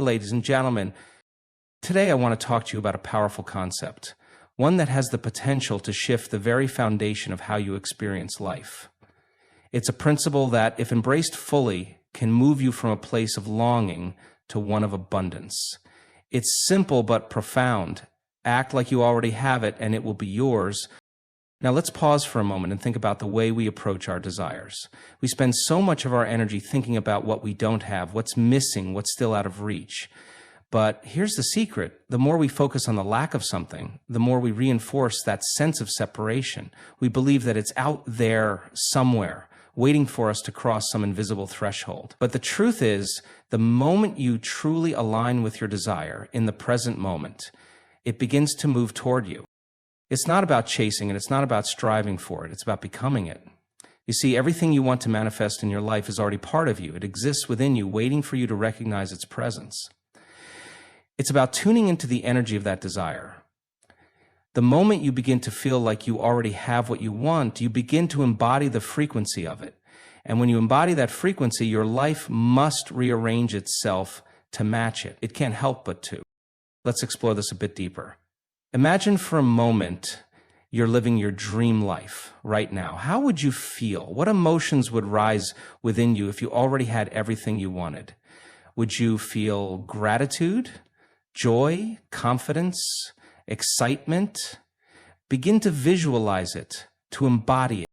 ladies and gentlemen. Today I want to talk to you about a powerful concept, one that has the potential to shift the very foundation of how you experience life. It's a principle that, if embraced fully, can move you from a place of longing to one of abundance. It's simple but profound. Act like you already have it and it will be yours. Now let's pause for a moment and think about the way we approach our desires. We spend so much of our energy thinking about what we don't have, what's missing, what's still out of reach. But here's the secret. The more we focus on the lack of something, the more we reinforce that sense of separation. We believe that it's out there somewhere, waiting for us to cross some invisible threshold. But the truth is, the moment you truly align with your desire in the present moment, it begins to move toward you. It's not about chasing it, it's not about striving for it, it's about becoming it. You see, everything you want to manifest in your life is already part of you. It exists within you, waiting for you to recognize its presence. It's about tuning into the energy of that desire. The moment you begin to feel like you already have what you want, you begin to embody the frequency of it. And when you embody that frequency, your life must rearrange itself to match it. It can't help but to. Let's explore this a bit deeper. Imagine for a moment you're living your dream life right now. How would you feel? What emotions would rise within you if you already had everything you wanted? Would you feel gratitude, joy, confidence, excitement? Begin to visualize it, to embody it.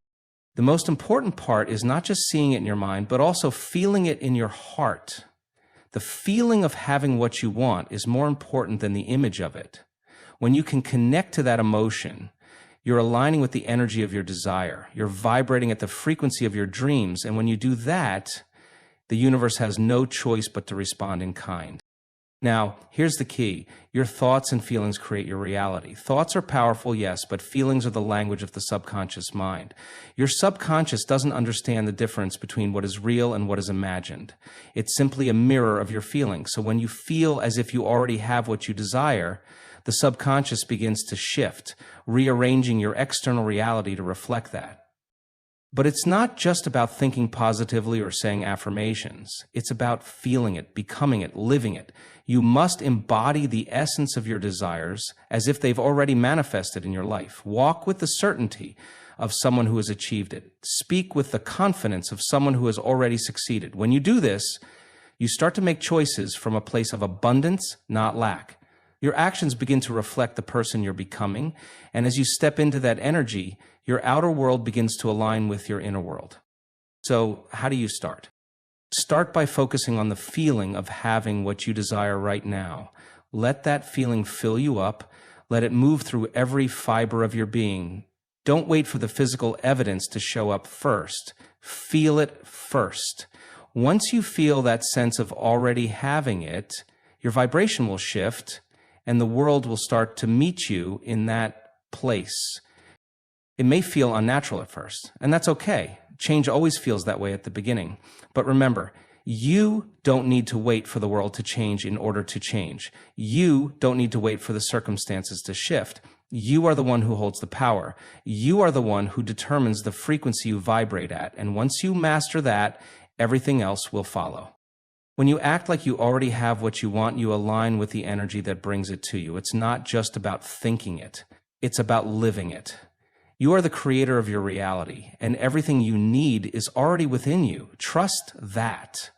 The most important part is not just seeing it in your mind, but also feeling it in your heart. The feeling of having what you want is more important than the image of it. When you can connect to that emotion, you're aligning with the energy of your desire. You're vibrating at the frequency of your dreams. And when you do that, the universe has no choice but to respond in kind. Now, here's the key. Your thoughts and feelings create your reality. Thoughts are powerful, yes, but feelings are the language of the subconscious mind. Your subconscious doesn't understand the difference between what is real and what is imagined. It's simply a mirror of your feelings. So when you feel as if you already have what you desire, the subconscious begins to shift, rearranging your external reality to reflect that. But it's not just about thinking positively or saying affirmations. It's about feeling it, becoming it, living it. You must embody the essence of your desires as if they've already manifested in your life. Walk with the certainty of someone who has achieved it. Speak with the confidence of someone who has already succeeded. When you do this, you start to make choices from a place of abundance, not lack. Your actions begin to reflect the person you're becoming, and as you step into that energy, your outer world begins to align with your inner world. So, how do you start? Start by focusing on the feeling of having what you desire right now. Let that feeling fill you up. Let it move through every fiber of your being. Don't wait for the physical evidence to show up first. Feel it first. Once you feel that sense of already having it, your vibration will shift, and the world will start to meet you in that place. It may feel unnatural at first, and that's okay. Change always feels that way at the beginning. But remember, you don't need to wait for the world to change in order to change. You don't need to wait for the circumstances to shift. You are the one who holds the power. You are the one who determines the frequency you vibrate at, and once you master that, everything else will follow. When you act like you already have what you want, you align with the energy that brings it to you. It's not just about thinking it. It's about living it. You are the creator of your reality, and everything you need is already within you. Trust that.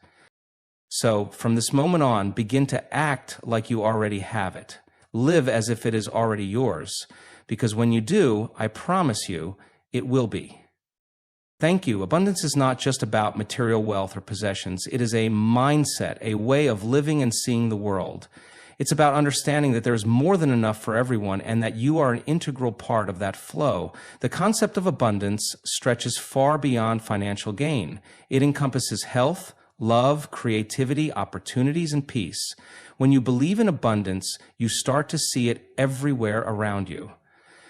So, from this moment on, begin to act like you already have it. Live as if it is already yours, because when you do, I promise you, it will be. Thank you. Abundance is not just about material wealth or possessions. It is a mindset, a way of living and seeing the world. It's about understanding that there is more than enough for everyone and that you are an integral part of that flow. The concept of abundance stretches far beyond financial gain. It encompasses health, love, creativity, opportunities, and peace. When you believe in abundance, you start to see it everywhere around you.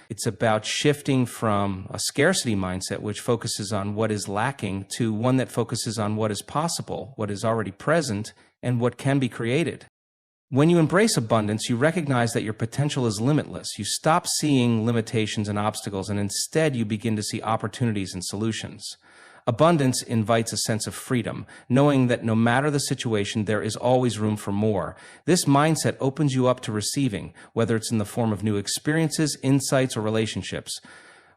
It's about shifting from a scarcity mindset, which focuses on what is lacking, to one that focuses on what is possible, what is already present, and what can be created. When you embrace abundance, you recognize that your potential is limitless. You stop seeing limitations and obstacles, and instead you begin to see opportunities and solutions. Abundance invites a sense of freedom, knowing that no matter the situation, there is always room for more. This mindset opens you up to receiving, whether it's in the form of new experiences, insights, or relationships.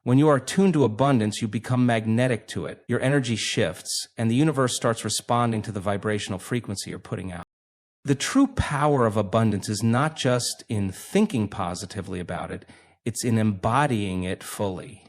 When you are tuned to abundance, you become magnetic to it. Your energy shifts, and the universe starts responding to the vibrational frequency you're putting out. The true power of abundance is not just in thinking positively about it, it's in embodying it fully.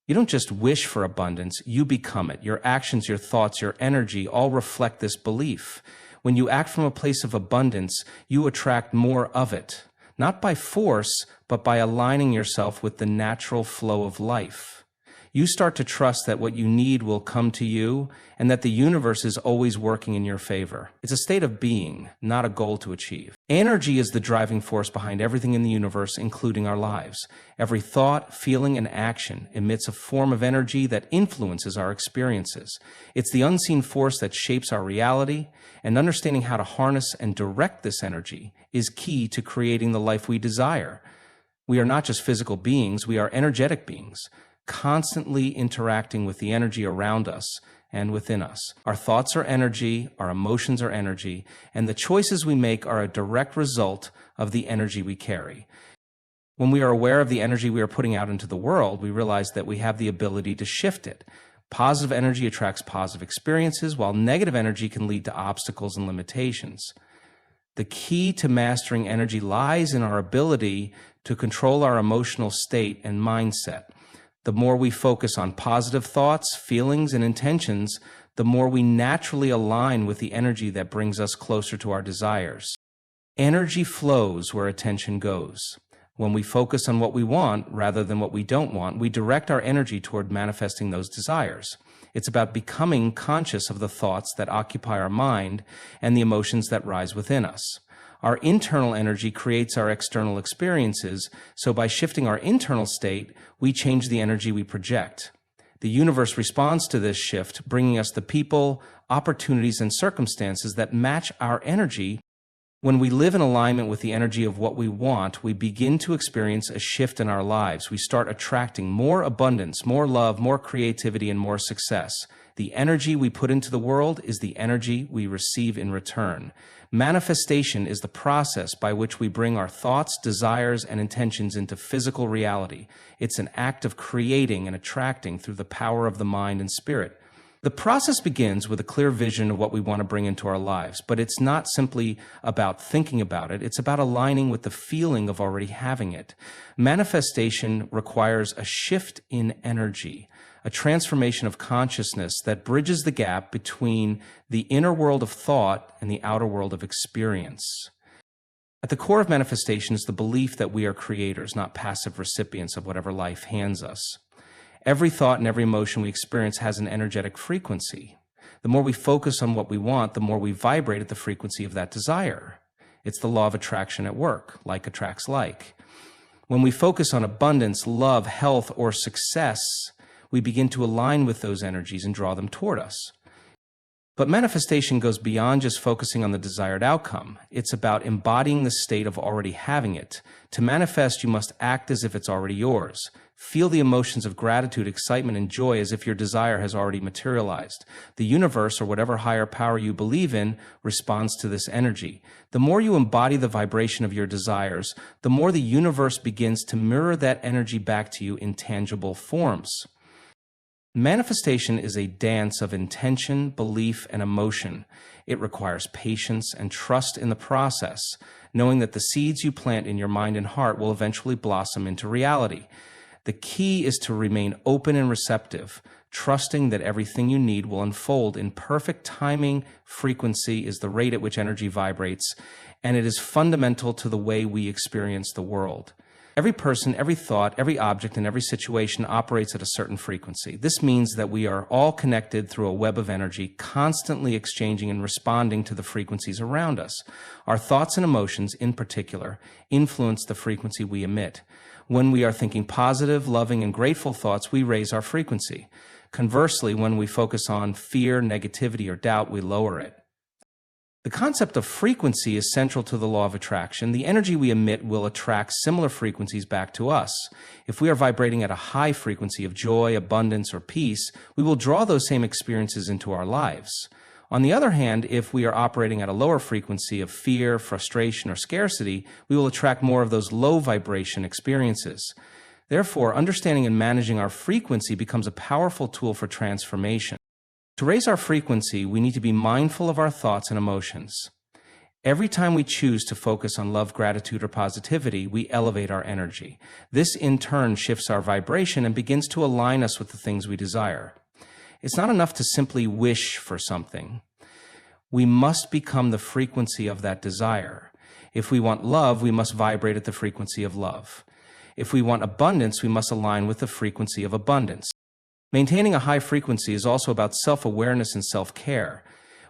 You don't just wish for abundance, you become it. Your actions, your thoughts, your energy all reflect this belief. When you act from a place of abundance, you attract more of it, not by force, but by aligning yourself with the natural flow of life. You start to trust that what you need will come to you and that the universe is always working in your favor. It's a state of being, not a goal to achieve. Energy is the driving force behind everything in the universe, including our lives. Every thought, feeling, and action emits a form of energy that influences our experiences. It's the unseen force that shapes our reality, and understanding how to harness and direct this energy is key to creating the life we desire. We are not just physical beings, we are energetic beings, constantly interacting with the energy around us and within us. Our thoughts are energy, our emotions are energy, and the choices we make are a direct result of the energy we carry. When we are aware of the energy we are putting out into the world, we realize that we have the ability to shift it. Positive energy attracts positive experiences, while negative energy can lead to obstacles and limitations. The key to mastering energy lies in our ability to control our emotional state and mindset. The more we focus on positive thoughts, feelings, and intentions, the more we naturally align with the energy that brings us closer to our desires. Energy flows where attention goes. When we focus on what we want rather than what we don't want, we direct our energy toward manifesting those desires. It's about becoming conscious of the thoughts that occupy our mind and the emotions that rise within us. Our internal energy creates our external experiences, so by shifting our internal state, we change the energy we project. The universe responds to this shift, bringing us the people, opportunities, and circumstances that match our energy. When we live in alignment with the energy of what we want, we begin to experience a shift in our lives. We start attracting more abundance, more love, more creativity, and more success. The energy we put into the world is the energy we receive in return. Manifestation is the process by which we bring our thoughts, desires, and intentions into physical reality. It's an act of creating and attracting through the power of the mind and spirit. The process begins with a clear vision of what we want to bring into our lives, but it's not simply about thinking about it, it's about aligning with the feeling of already having it. Manifestation requires a shift in energy, a transformation of consciousness that bridges the gap between the inner world of thought and the outer world of experience. At the core of manifestation is the belief that we are creators, not passive recipients of whatever life hands us. Every thought and every emotion we experience has an energetic frequency. The more we focus on what we want, the more we vibrate at the frequency of that desire. It's the law of attraction at work. Like attracts like. When we focus on abundance, love, health, or success, we begin to align with those energies and draw them toward us. But manifestation goes beyond just focusing on the desired outcome. It's about embodying the state of already having it. To manifest, you must act as if it's already yours. Feel the emotions of gratitude, excitement, and joy as if your desire has already materialized. The universe, or whatever higher power you believe in, responds to this energy. The more you embody the vibration of your desires, the more the universe begins to mirror that energy back to you in tangible forms. Manifestation is a dance of intention, belief, and emotion. It requires patience and trust in the process, knowing that the seeds you plant in your mind and heart will eventually blossom into reality. The key is to remain open and receptive, trusting that everything you need will unfold in perfect timing. Frequency is the rate at which energy vibrates, and it is fundamental to the way we experience the world. Every person, every thought, every object, and every situation operates at a certain frequency. This means that we are all connected through a web of energy, constantly exchanging and responding to the frequencies around us. Our thoughts and emotions, in particular, influence the frequency we emit. When we are thinking positive, loving, and grateful thoughts, we raise our frequency. Conversely, when we focus on fear, negativity, or doubt, we lower it. The concept of frequency is central to the law of attraction. The energy we emit will attract similar frequencies back to us. If we are vibrating at a high frequency of joy, abundance, or peace, we will draw those same experiences into our lives. On the other hand, if we are operating at a lower frequency of fear, frustration, or scarcity, we will attract more of those low vibration experiences. Therefore, understanding and managing our frequency becomes a powerful tool for transformation. To raise our frequency, we need to be mindful of our thoughts and emotions. Every time we choose to focus on love, gratitude, or positivity, we elevate our energy. This, in turn, shifts our vibration and begins to align us with the things we desire. It's not enough to simply wish for something. We must become the frequency of that desire. If we want love, we must vibrate at the frequency of love. If we want abundance, we must align with the frequency of abundance. Maintaining a high frequency is also about self-awareness and self-care.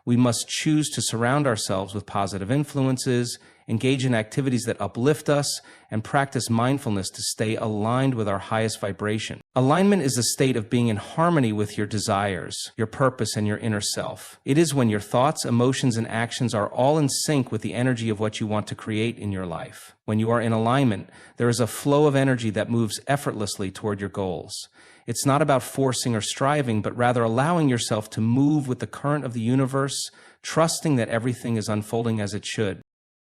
We must choose to surround ourselves with positive influences, engage in activities that uplift us, and practice mindfulness to stay aligned with our highest vibration. Alignment is a state of being in harmony with your desires, your purpose, and your inner self. It is when your thoughts, emotions, and actions are all in sync with the energy of what you want to create in your life. When you are in alignment, there is a flow of energy that moves effortlessly toward your goals. It's not about forcing or striving, but rather allowing yourself to move with the current of the universe, trusting that everything is unfolding as it should.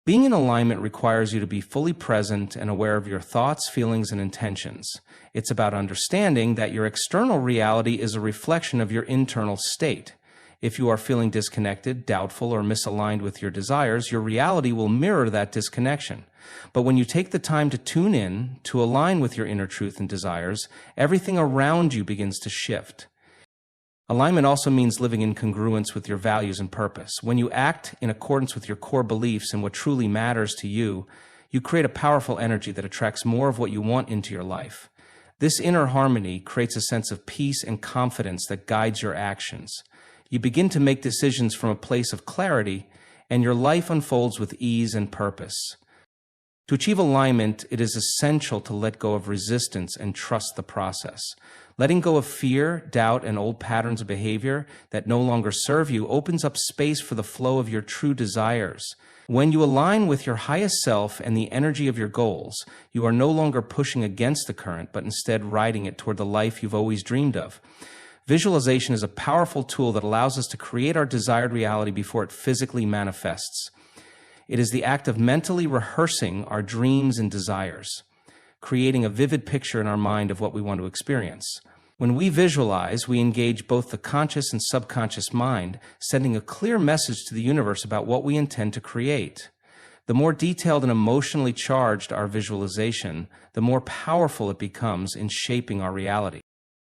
Being in alignment requires you to be fully present and aware of your thoughts, feelings, and intentions. It's about understanding that your external reality is a reflection of your internal state. If you are feeling disconnected, doubtful, or misaligned with your desires, your reality will mirror that disconnection. But when you take the time to tune in, to align with your inner truth and desires, everything around you begins to shift. Alignment also means living in congruence with your values and purpose. When you act in accordance with your core beliefs and what truly matters to you, you create a powerful energy that attracts more of what you want into your life. This inner harmony creates a sense of peace and confidence that guides your actions. You begin to make decisions from a place of clarity, and your life unfolds with ease and purpose. To achieve alignment, it is essential to let go of resistance and trust the process. Letting go of fear, doubt, and old patterns of behavior that no longer serve you opens up space for the flow of your true desires. When you align with your highest self and the energy of your goals, you are no longer pushing against the current, but instead riding it toward the life you've always dreamed of. Visualization is a powerful tool that allows us to create our desired reality before it physically manifests. It is the act of mentally rehearsing our dreams and desires, creating a vivid picture in our mind of what we want to experience. When we visualize, we engage both the conscious and subconscious mind, sending a clear message to the universe about what we intend to create. The more detailed and emotionally charged our visualization, the more powerful it becomes in shaping our reality.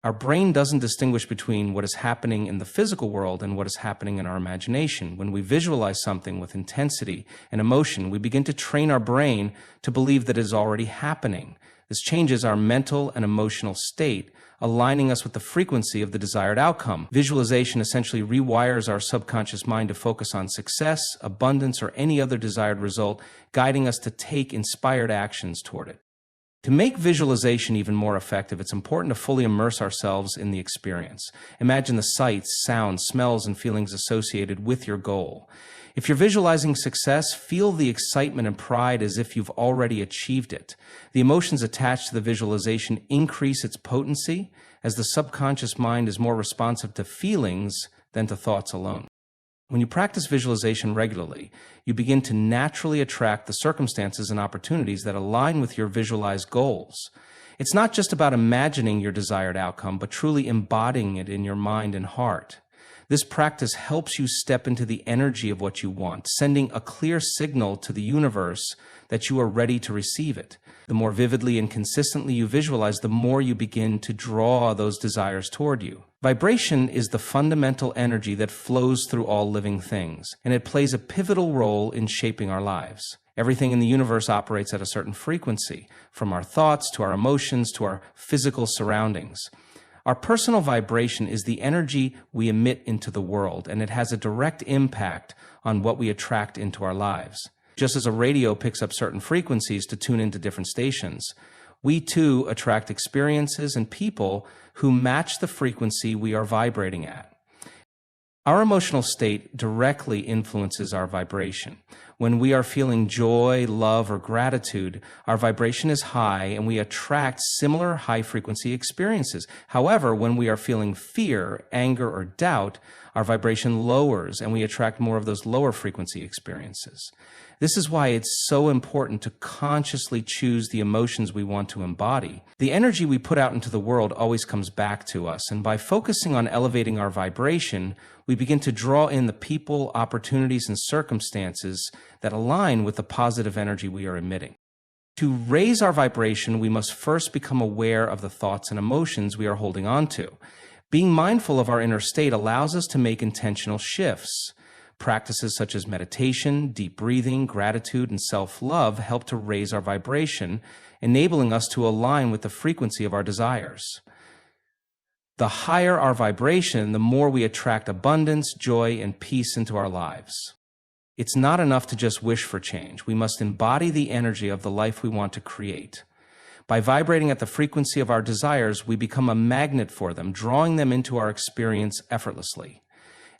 Our brain doesn't distinguish between what is happening in the physical world and what is happening in our imagination. When we visualize something with intensity and emotion, we begin to train our brain to believe that it is already happening. This changes our mental and emotional state, aligning us with the frequency of the desired outcome. Visualization essentially rewires our subconscious mind to focus on success, abundance, or any other desired result, guiding us to take inspired actions toward it. To make visualization even more effective, it's important to fully immerse ourselves in the experience. Imagine the sights, sounds, smells, and feelings associated with your goal. If you're visualizing success, feel the excitement and pride as if you've already achieved it. The emotions attached to the visualization increase its potency, as the subconscious mind is more responsive to feelings than to thoughts alone. When you practice visualization regularly, you begin to naturally attract the circumstances and opportunities that align with your visualized goals. It's not just about imagining your desired outcome, but truly embodying it in your mind and heart. This practice helps you step into the energy of what you want, sending a clear signal to the universe that you are ready to receive it. The more vividly and consistently you visualize, the more you begin to draw those desires toward you. Vibration is the fundamental energy that flows through all living things, and it plays a pivotal role in shaping our lives. Everything in the universe operates at a certain frequency, from our thoughts to our emotions to our physical surroundings. Our personal vibration is the energy we emit into the world, and it has a direct impact on what we attract into our lives. Just as a radio picks up certain frequencies to tune into different stations, we too attract experiences and people who match the frequency we are vibrating at. Our emotional state directly influences our vibration. When we are feeling joy, love, or gratitude, our vibration is high and we attract similar high-frequency experiences. However, when we are feeling fear, anger, or doubt, our vibration lowers and we attract more of those lower-frequency experiences. This is why it's so important to consciously choose the emotions we want to embody. The energy we put out into the world always comes back to us, and by focusing on elevating our vibration, we begin to draw in the people, opportunities, and circumstances that align with the positive energy we are emitting. To raise our vibration, we must first become aware of the thoughts and emotions we are holding on to. Being mindful of our inner state allows us to make intentional shifts. Practices such as meditation, deep breathing, gratitude, and self-love help to raise our vibration, enabling us to align with the frequency of our desires. The higher our vibration, the more we attract abundance, joy, and peace into our lives. It's not enough to just wish for change. We must embody the energy of the life we want to create. By vibrating at the frequency of our desires, we become a magnet for them, drawing them into our experience effortlessly.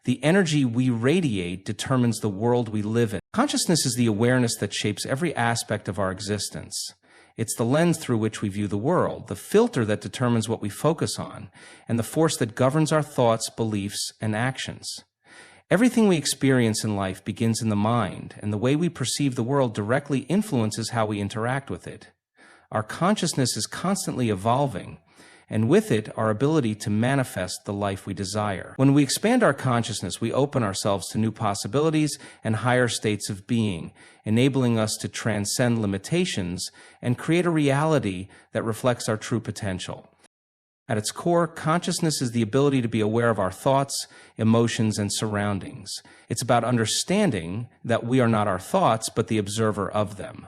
The energy we radiate determines the world we live in. Consciousness is the awareness that shapes every aspect of our existence. It's the lens through which we view the world, the filter that determines what we focus on, and the force that governs our thoughts, beliefs, and actions. Everything we experience in life begins in the mind, and the way we perceive the world directly influences how we interact with it. Our consciousness is constantly evolving, and with it, our ability to manifest the life we desire. When we expand our consciousness, we open ourselves to new possibilities and higher states of being, enabling us to transcend limitations and create a reality that reflects our true potential. At its core, consciousness is the ability to be aware of our thoughts, emotions, and surroundings. It's about understanding that we are not our thoughts, but the observer of them.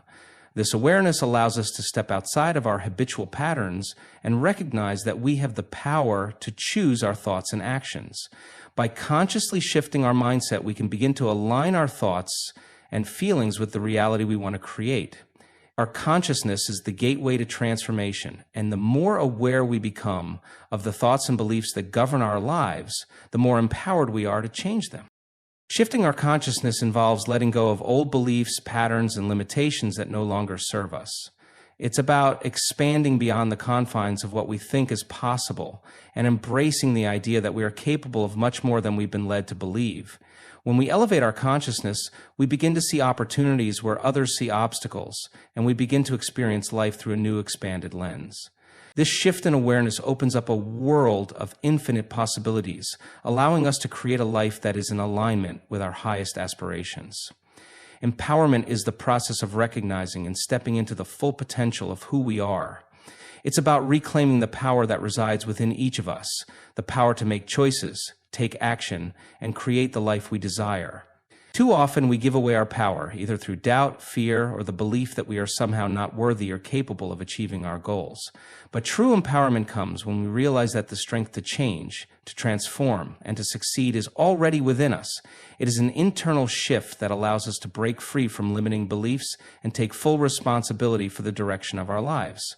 This awareness allows us to step outside of our habitual patterns and recognize that we have the power to choose our thoughts and actions. By consciously shifting our mindset, we can begin to align our thoughts and feelings with the reality we want to create. Our consciousness is the gateway to transformation, and the more aware we become of the thoughts and beliefs that govern our lives, the more empowered we are to change them. Shifting our consciousness involves letting go of old beliefs, patterns, and limitations that no longer serve us. It's about expanding beyond the confines of what we think is possible and embracing the idea that we are capable of much more than we've been led to believe. When we elevate our consciousness, we begin to see opportunities where others see obstacles, and we begin to experience life through a new expanded lens. This shift in awareness opens up a world of infinite possibilities, allowing us to create a life that is in alignment with our highest aspirations. Empowerment is the process of recognizing and stepping into the full potential of who we are. It's about reclaiming the power that resides within each of us, the power to make choices, take action, and create the life we desire. Too often we give away our power, either through doubt, fear, or the belief that we are somehow not worthy or capable of achieving our goals. But true empowerment comes when we realize that the strength to change, to transform, and to succeed is already within us. It is an internal shift that allows us to break free from limiting beliefs and take full responsibility for the direction of our lives.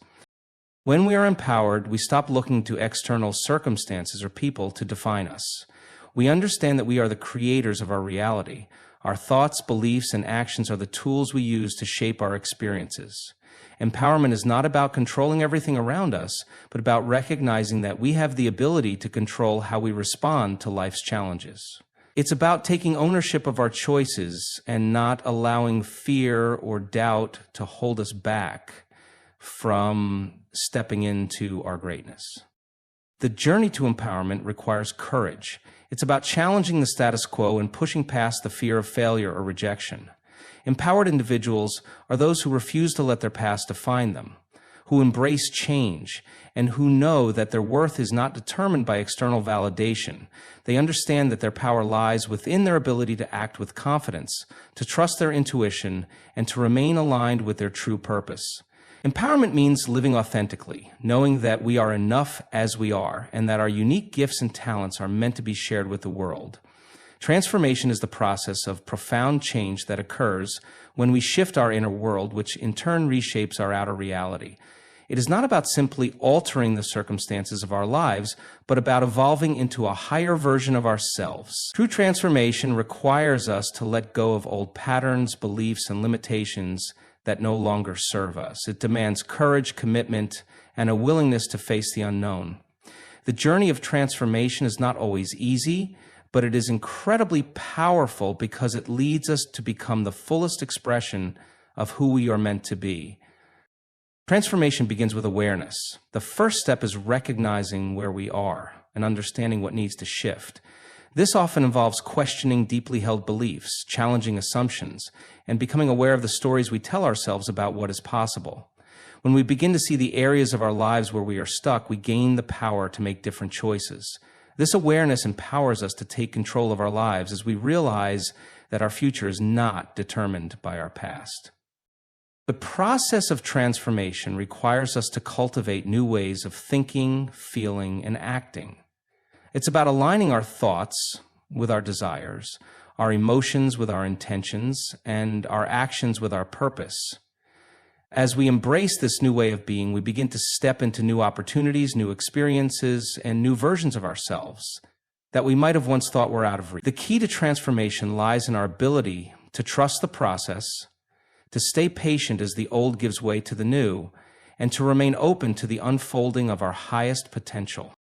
When we are empowered, we stop looking to external circumstances or people to define us. We understand that we are the creators of our reality. Our thoughts, beliefs, and actions are the tools we use to shape our experiences. Empowerment is not about controlling everything around us, but about recognizing that we have the ability to control how we respond to life's challenges. It's about taking ownership of our choices and not allowing fear or doubt to hold us back from stepping into our greatness. The journey to empowerment requires courage. It's about challenging the status quo and pushing past the fear of failure or rejection. Empowered individuals are those who refuse to let their past define them, who embrace change, and who know that their worth is not determined by external validation. They understand that their power lies within their ability to act with confidence, to trust their intuition, and to remain aligned with their true purpose. Empowerment means living authentically, knowing that we are enough as we are, and that our unique gifts and talents are meant to be shared with the world. Transformation is the process of profound change that occurs when we shift our inner world, which in turn reshapes our outer reality. It is not about simply altering the circumstances of our lives, but about evolving into a higher version of ourselves. True transformation requires us to let go of old patterns, beliefs, and limitations that no longer serve us. It demands courage, commitment, and a willingness to face the unknown. The journey of transformation is not always easy, but it is incredibly powerful because it leads us to become the fullest expression of who we are meant to be. Transformation begins with awareness. The first step is recognizing where we are and understanding what needs to shift. This often involves questioning deeply held beliefs, challenging assumptions, and becoming aware of the stories we tell ourselves about what is possible. When we begin to see the areas of our lives where we are stuck, we gain the power to make different choices. This awareness empowers us to take control of our lives as we realize that our future is not determined by our past. The process of transformation requires us to cultivate new ways of thinking, feeling, and acting. It's about aligning our thoughts with our desires, our emotions with our intentions, and our actions with our purpose. As we embrace this new way of being, we begin to step into new opportunities, new experiences, and new versions of ourselves that we might have once thought were out of reach. The key to transformation lies in our ability to trust the process, to stay patient as the old gives way to the new, and to remain open to the unfolding of our highest potential.